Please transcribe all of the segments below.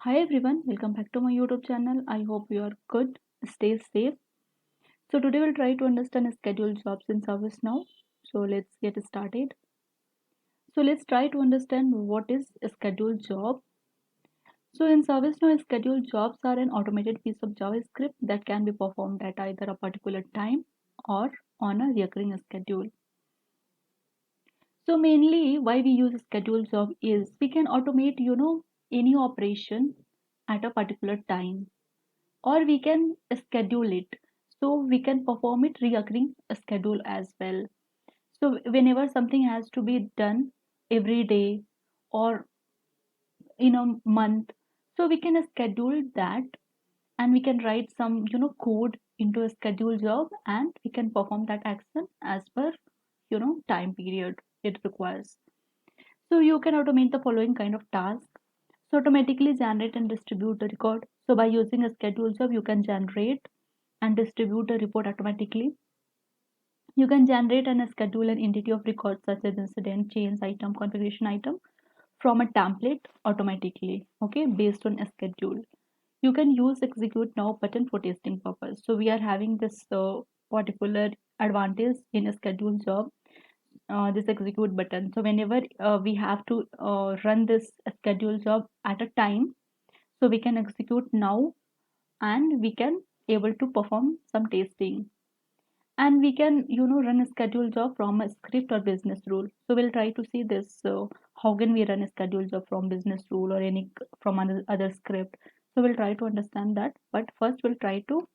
Hi everyone, welcome back to my YouTube channel. I hope you are good. Stay safe. So today we'll try to understand scheduled jobs in ServiceNow. So let's get started. So let's try to understand what is a scheduled job. So in ServiceNow, scheduled jobs are an automated piece of JavaScript that can be performed at either a particular time or on a recurring schedule. So mainly why we use a scheduled job is we can automate, any operation at a particular time, or we can schedule it, so we can perform it reoccurring schedule as well. So whenever something has to be done every day or in a month, so we can schedule that, and we can write some code into a schedule job, and we can perform that action as per time period it requires. So you can automate the following kind of task. So automatically generate and distribute the record. So by using a schedule job, you can generate and distribute a report automatically. You can generate and schedule an entity of records such as incident, change item, configuration item from a template automatically, okay, based on a schedule. You can use execute now button for testing purpose. So we are having this particular advantage in a schedule job, this execute button. So whenever we have to run this schedule job at a time, so we can execute now, and we can able to perform some testing, and we can run a schedule job from a script or business rule. So we'll try to see this. So how can we run a schedule job from business rule or any from other script? So we'll try to understand that, but first we'll try to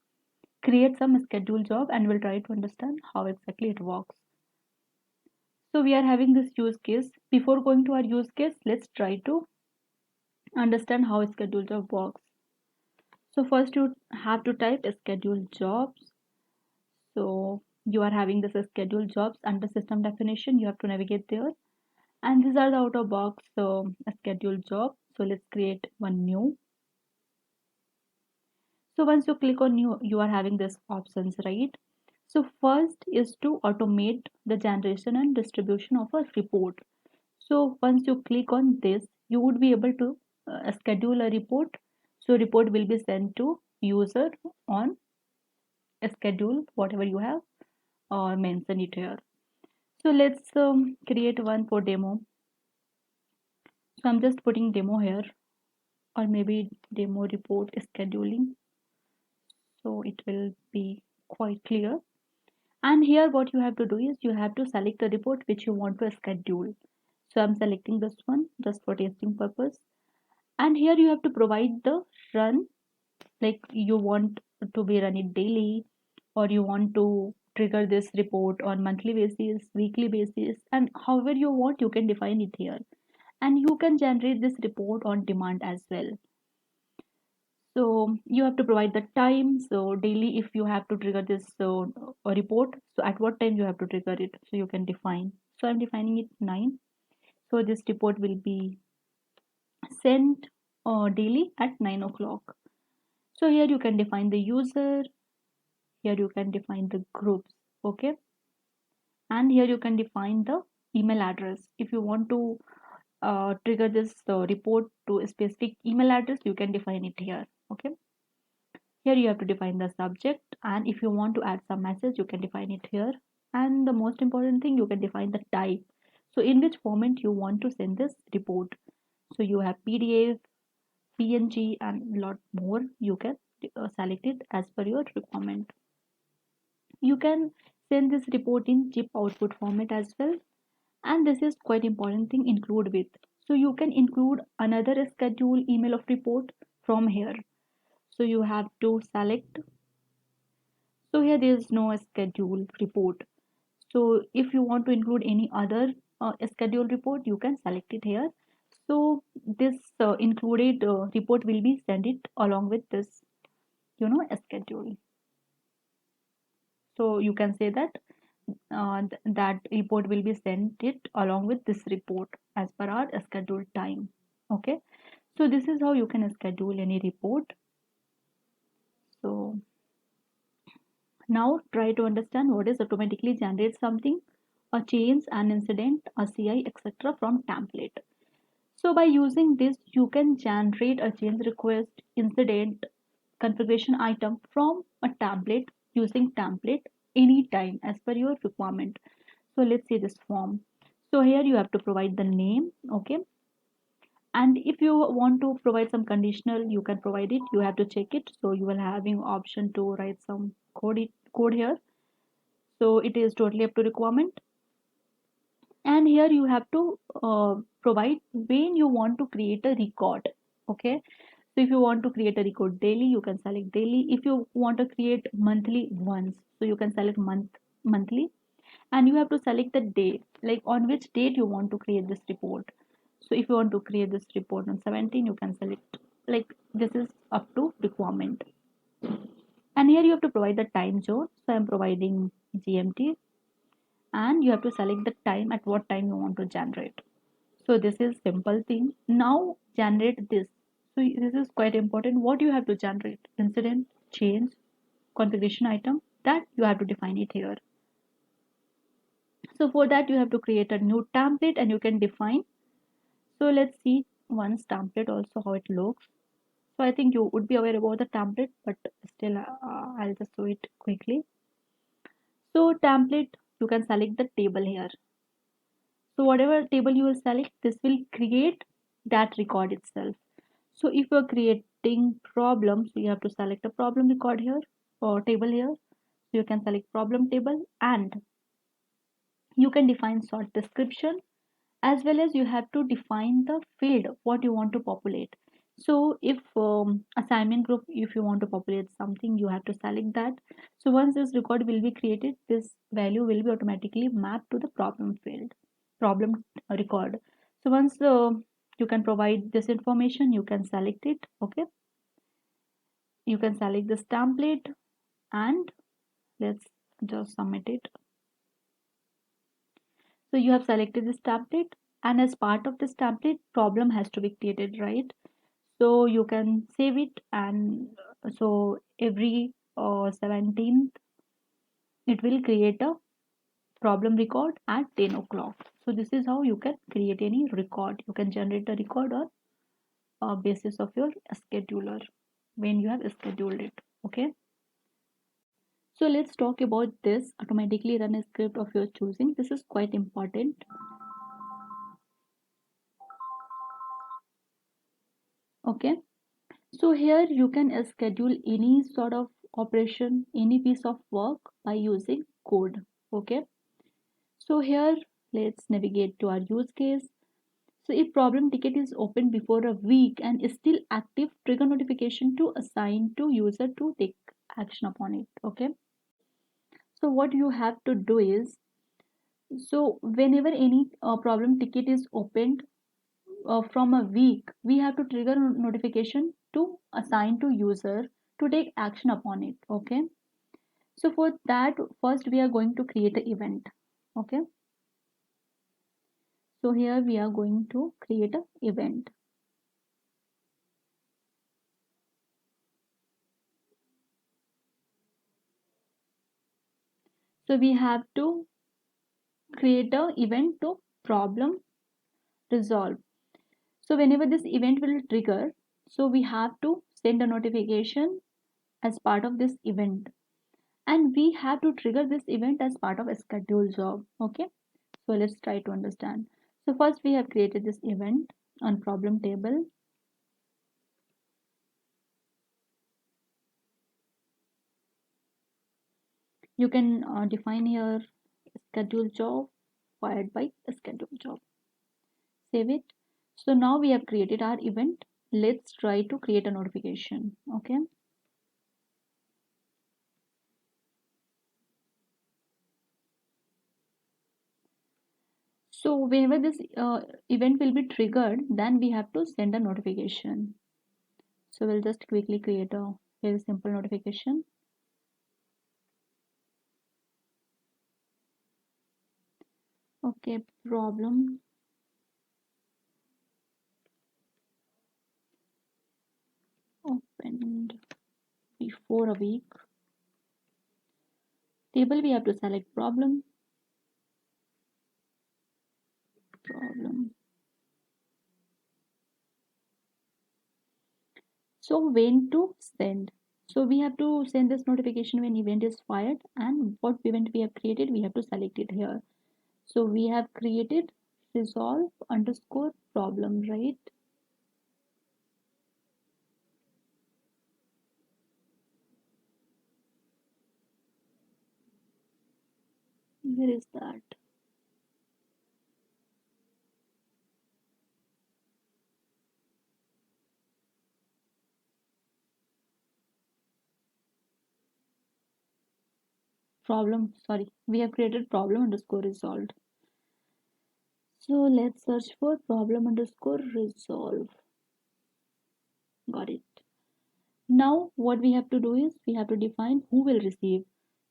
create some schedule job, and we'll try to understand how exactly it works. So we are having this use case. Before going to our use case, let's try to understand how a schedule job works. So first you have to type schedule jobs. So you are having this schedule jobs under system definition. You have to navigate there, and these are the out of box schedule job. So let's create one new. So once you click on new, you are having this options, right? So first is to automate the generation and distribution of a report. So once you click on this, you would be able to schedule a report. So report will be sent to user on a schedule whatever you have mentioned it here. So let's create one for demo. So I'm just putting demo here, or maybe demo report scheduling, so it will be quite clear. And here what you have to do is you have to select the report which you want to schedule. So I'm selecting this one just for testing purpose, and here you have to provide the run, like you want to be run it daily, or you want to trigger this report on monthly basis, weekly basis, and however you want you can define it here. And you can generate this report on demand as well. So you have to provide the time. So daily, if you have to trigger this a report, so at what time you have to trigger it, so you can define. So I'm defining it 9. So this report will be sent daily at 9 o'clock. So here you can define the user, here you can define the groups, okay, and here you can define the email address. If you want to trigger this report to a specific email address, you can define it here, okay. Here you have to define the subject, and if you want to add some message you can define it here. And the most important thing, you can define the type. So in which format you want to send this report. So you have PDF, PNG, and lot more. You can select it as per your requirement. You can send this report in zip output format as well, and this is quite important thing, include with. So you can include another schedule email of report from here. So you have to select. So here there is no schedule report. So if you want to include any other schedule report, you can select it here. So this included report will be sent it along with this, schedule. So you can say that that report will be sent it along with this report as per our scheduled time. Okay. So this is how you can schedule any report. So now try to understand what is automatically generate something, a change, an incident, a CI, etc. from template. So by using this, you can generate a change request, incident, configuration item from a template using template anytime as per your requirement. So let's see this form. So here you have to provide the name, okay? And if you want to provide some conditional, you can provide it. You have to check it. So you will having option to write some code here. So it is totally up to requirement. And here you have to provide when you want to create a record, okay? So if you want to create a record daily, you can select daily. If you want to create monthly once, so you can select monthly. And you have to select the date, like on which date you want to create this report. So if you want to create this report on 17, you can select, like, this is up to requirement. And here you have to provide the time zone. So I'm providing GMT, and you have to select the time at what time you want to generate. So this is simple thing. Now generate this. So this is quite important. What you have to generate? Incident, change, configuration item, that you have to define it here. So for that you have to create a new template and you can define. So let's see once template also how it looks. So I think you would be aware about the template, but still I'll just show it quickly. So template, you can select the table here. So whatever table you will select, this will create that record itself. So if you're creating problems, you have to select a problem record here or table here. So you can select problem table, and you can define short description, as well as you have to define the field what you want to populate. So if assignment group, if you want to populate something, you have to select that. So once this record will be created, this value will be automatically mapped to the problem field, problem record. So once you can provide this information, you can select it, okay? You can select this template, and let's just submit it. So you have selected this template, and as part of this template, problem has to be created, right? So you can save it, and so every 17th it will create a problem record at 10 o'clock. So this is how you can create any record. You can generate a record on basis of your scheduler when you have scheduled it, okay? So let's talk about this automatically run a script of your choosing. This is quite important. Okay. So here you can schedule any sort of operation, any piece of work by using code. Okay. So here let's navigate to our use case. So if problem ticket is open before a week and is still active, trigger notification to assign to user to take action upon it. Okay. So what you have to do is, so whenever any problem ticket is opened from a week, we have to trigger notification to assign to user to take action upon it. Okay. So for that, first we are going to create an event. Okay. So here we are going to create an event. So we have to create an event to problem resolve. So whenever this event will trigger, so we have to send a notification as part of this event, and we have to trigger this event as part of a schedule job. Okay. So let's try to understand. So first we have created this event on problem table. You can define here schedule job fired by a schedule job. Save it. So now we have created our event. Let's try to create a notification. Okay. So whenever this event will be triggered, then we have to send a notification. So we'll just quickly create a very simple notification. Okay, problem opened before a week. Table, we have to select problem, problem. So when to send? So we have to send this notification when event is fired, and what event we have created, we have to select it here. So we have created resolve underscore problem, right? Where is that? Problem, sorry, we have created problem underscore resolved. So let's search for problem underscore resolve. Got it. Now what we have to do is we have to define who will receive.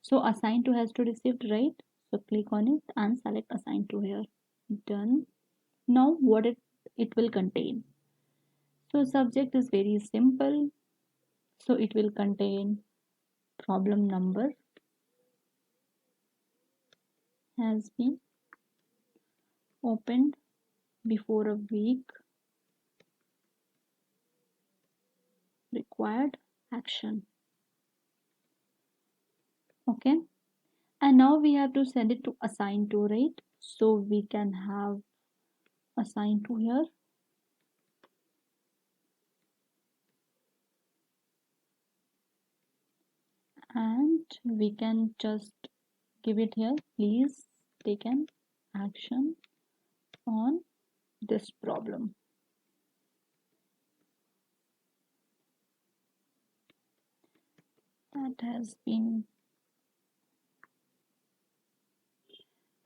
So assign to has to receive, right? So click on it and select assign to here. Done. Now what it will contain. So subject is very simple. So it will contain problem number has been opened before a week, required action. Okay. And now we have to send it to assign to, right? So we can have assign to here, and we can just give it here, please take an action on this problem. that has been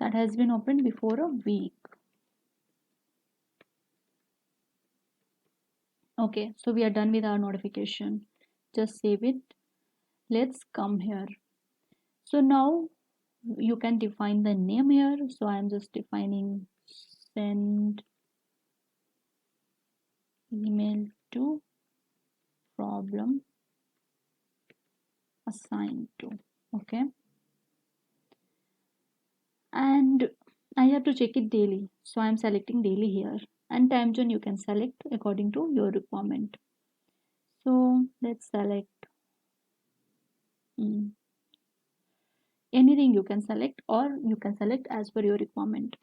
that has been opened before a week. Okay, so we are done with our notification. Just save it. Let's come here. So now you can define the name here. So I am just defining send email to problem assigned to. Okay, and I have to check it daily, so I'm selecting daily here, and time zone you can select according to your requirement. So let's select mm, anything you can select, or you can select as per your requirement.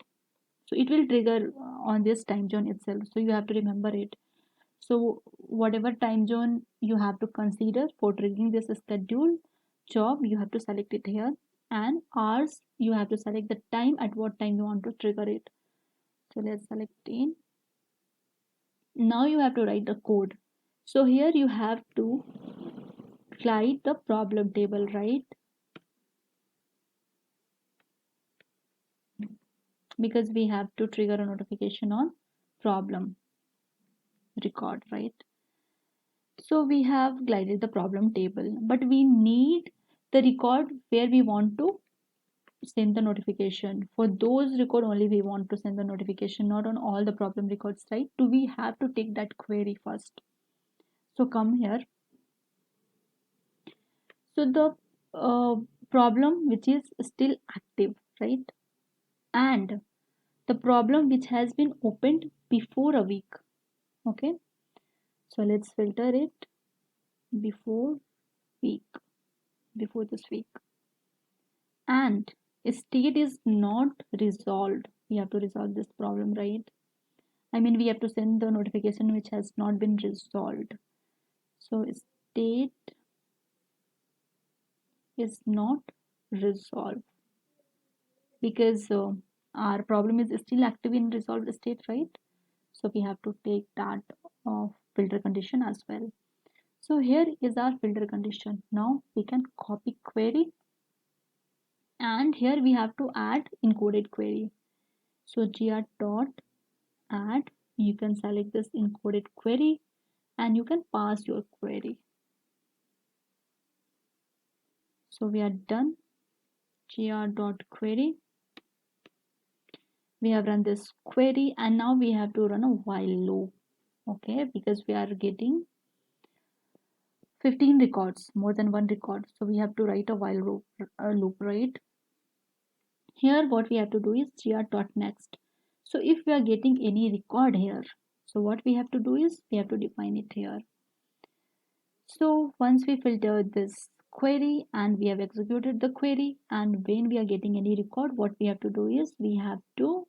So it will trigger on this time zone itself, so you have to remember it. So whatever time zone you have to consider for triggering this schedule job, you have to select it here, and hours you have to select the time at what time you want to trigger it. So let's select 10. Now you have to write the code. So here you have to write the problem table, right? Because we have to trigger a notification on problem record, right? So we have glided the problem table, but we need the record where we want to send the notification. For those record only we want to send the notification, not on all the problem records, right? Do we have to take that query first? So come here. So the problem which is still active, right? And the problem which has been opened before a week. Okay, so let's filter it before week, before this week. And state is not resolved. We have to resolve this problem, right? I mean, we have to send the notification which has not been resolved. So state is not resolved because our problem is still active in resolved state, right? So we have to take that filter condition as well. So here is our filter condition. Now we can copy query, and here we have to add encoded query. So gr dot add, you can select this encoded query and you can pass your query. So we are done. Gr dot query, we have run this query, and now we have to run a while loop. Okay, because we are getting 15 records, more than one record, so we have to write a while loop, right? Here what we have to do is gr dot next. So if we are getting any record here, so what we have to do is we have to define it here. So once we filter this query and we have executed the query, and when we are getting any record, what we have to do is we have to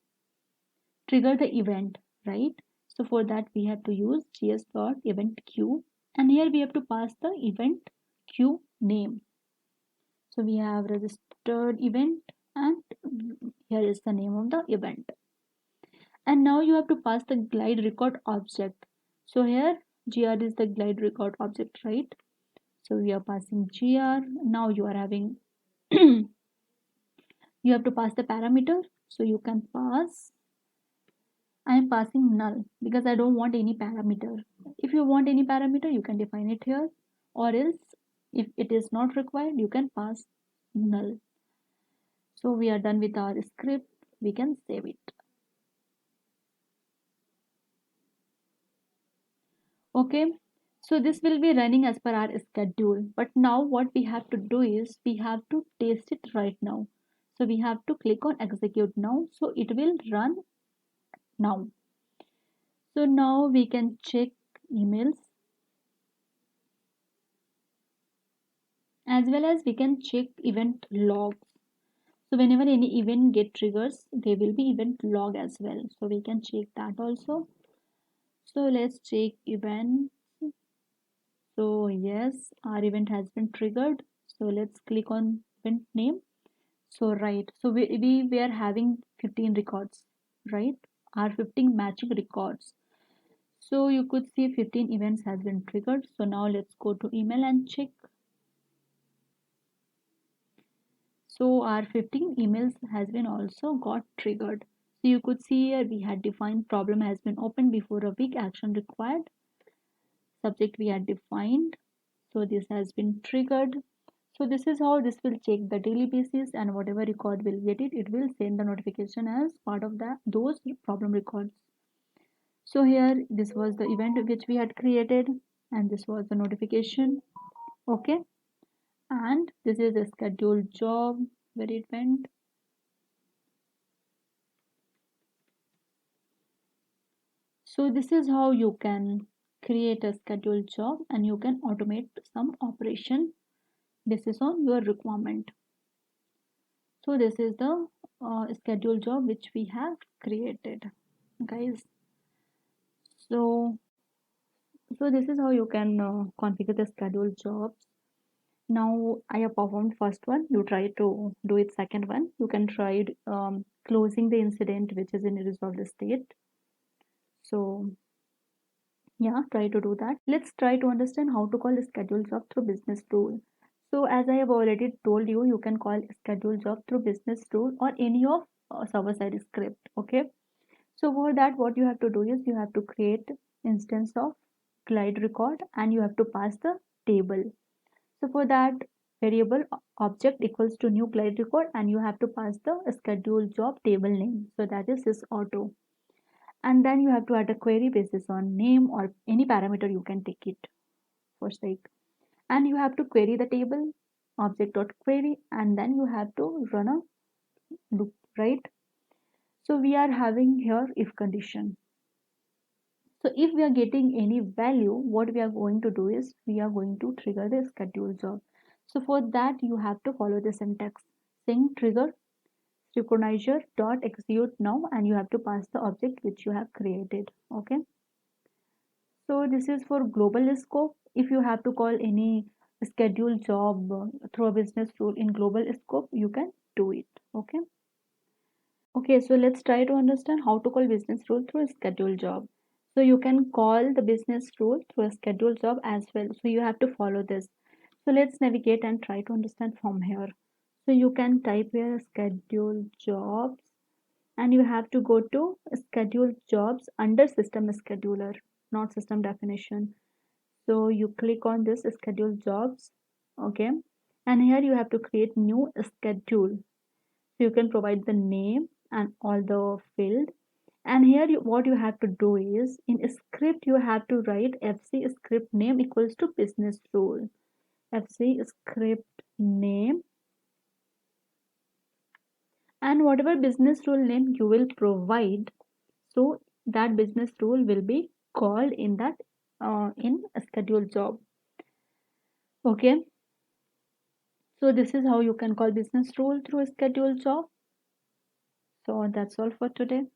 trigger the event, right? So for that we have to use gs.event queue, and here we have to pass the event queue name. So we have registered event, and here is the name of the event. And now you have to pass the glide record object. So here gr is the glide record object, right? So we are passing gr. Now you are having you have to pass the parameter. So you can pass, I am passing null because I don't want any parameter. If you want any parameter, you can define it here, or else if it is not required, you can pass null. So we are done with our script. We can save it. Okay. So this will be running as per our schedule. But now what we have to do is we have to test it right now. So we have to click on execute now. So it will run now. So now we can check emails, as well as we can check event logs. So whenever any event get triggers, there will be event log as well. So we can check that also. So let's check event. So yes, our event has been triggered. So let's click on event name. So right, so we were having 15 records, right? Our 15 matching records. So you could see 15 events has been triggered. So now let's go to email and check. So our 15 emails has been also got triggered. So you could see here we had defined problem has been opened before a week, action required. Subject we had defined. So this has been triggered. So this is how this will check the daily basis, and whatever record will get it, it will send the notification as part of those problem records. So here this was the event which we had created, and this was the notification. Okay, and this is the scheduled job where it went. So this is how you can create a scheduled job, and you can automate some operation basis on your requirement. So this is the scheduled job which we have created, guys. So this is how you can configure the scheduled jobs. Now I have performed first one. You try to do it second one. You can try closing the incident which is in a resolved state. So yeah, try to do that. Let's try to understand how to call a schedule job through business rule. So as I have already told you, you can call schedule job through business rule or any of server side script. Okay. So for that, what you have to do is you have to create instance of glide record, and you have to pass the table. So for that, variable object equals to new glide record, and you have to pass the schedule job table name. So that is this auto. And then you have to add a query basis on name or any parameter you can take it for sake. And you have to query the table object.query, and then you have to run a loop, right? So we are having here if condition. So if we are getting any value, what we are going to do is we are going to trigger the schedule job. So for that, you have to follow the syntax saying trigger synchronizer dot execute now, and you have to pass the object which you have created. Okay. So this is for global scope. If you have to call any schedule job through a business rule in global scope, you can do it. Okay. Okay, so let's try to understand how to call business rule through a schedule job. So you can call the business rule through a schedule job as well. So you have to follow this. So let's navigate and try to understand from here. So you can type here schedule jobs, and you have to go to schedule jobs under system scheduler, not system definition. So you click on this schedule jobs. Okay. And here you have to create new schedule. So you can provide the name and all the field. And here what you have to do is in a script you have to write fc script name equals to business rule. Fc script name, and whatever business rule name you will provide, so that business rule will be called in that in a schedule job. Okay, so this is how you can call business rule through schedule job. So that's all for today.